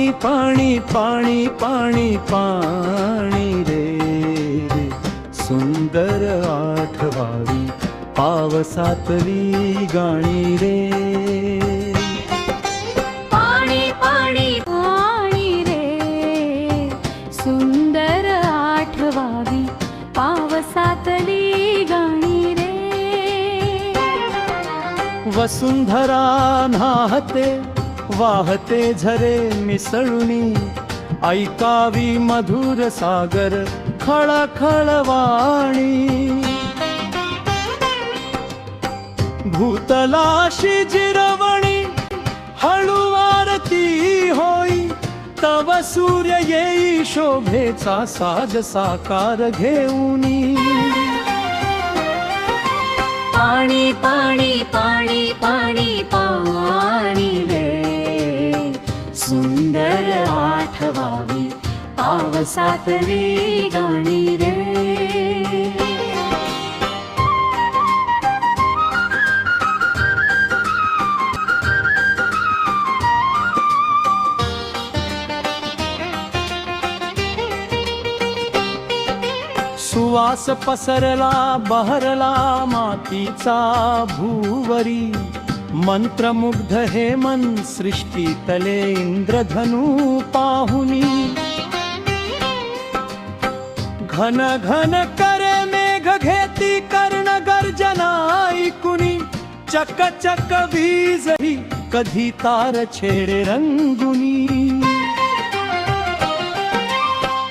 पाणी पाणी पाणी पाणी पाणी रे सुंदर आठवावी पावसातली गाणी रे. पाणी पाणी पाणी रे सुंदर आठवावी पावसातली गाणी रे. वसुंधरा न्हाहते वाहते झरे मिसळुनी ऐकावी मधुर सागर खळखळवाणी. भूतलाशी जिरवणी हळू आरती होई तव सूर्य येई शोभेचा साज साकार घेऊनी. पाणी पाणी पाणी पाणी पाणी रे सुंदर आठवावी पावसातली गाणी रे. सुवास पसरला बहरला मातीचा भूवरी मंत्रमुग्ध हे मन सृष्टी तले इंद्रधनु पाहुनी. घन घन करे मेघ घेती कर्ण गर्जना ऐकुनी चक चक वीजही कधी तार छेडे रंगुनी.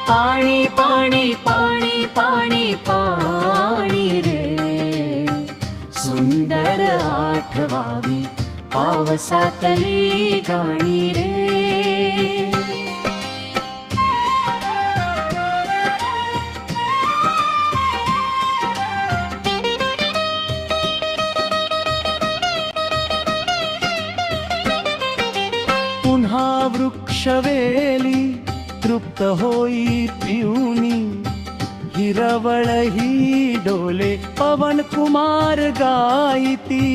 पाणी पाणी पाणी पाणी पाणी रे सुंदर आठवावी पावसातली गाणी रे. पुन्हा वृक्षवेली तृप्त होई पिऊनी हिरवळ ही डोले पवन कुमार गायती.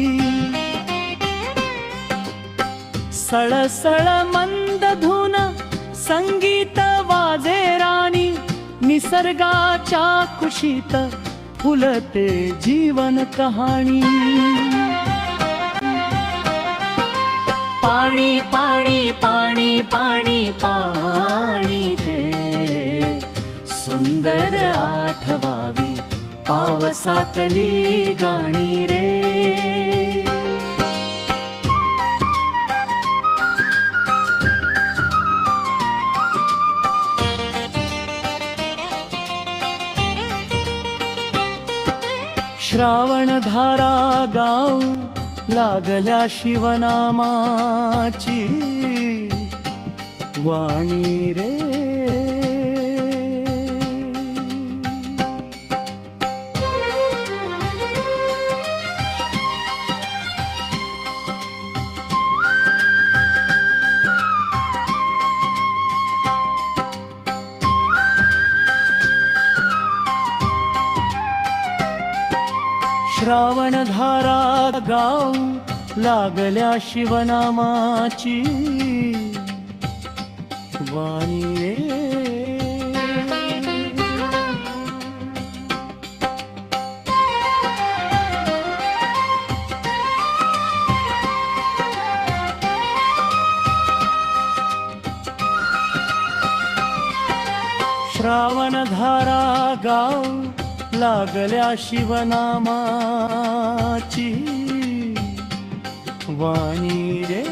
सळसळ मंद धुन संगीत वाजे राणी निसर्गाच्या कुशीत फुलते जीवन कहाणी. पाणी पाणी पाणी पाणी पाणी रे सुंदर आठवावी पावसातली गाणी रे. श्रावण धारा गाऊ लागल्या शिवनामाची वाणी रे. श्रावण धारा गाऊ लागल्या शिवनामाची वाणी रे. श्रावण धारा गाऊ लागल्या शिवनामाची वाणी रे.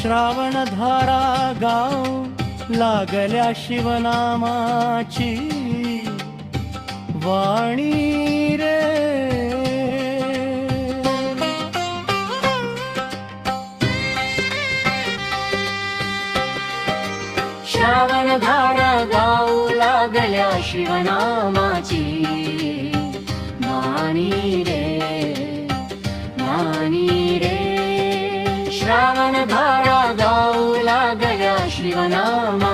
श्रावण धारा गाऊ लागल्या शिवनामाची वाणी रे. श्रावण धारा गाऊ लागल्या शिवनामाची वाणी रे वाणी रे. श्रावण धारा गाऊ लागल्या शिवनामा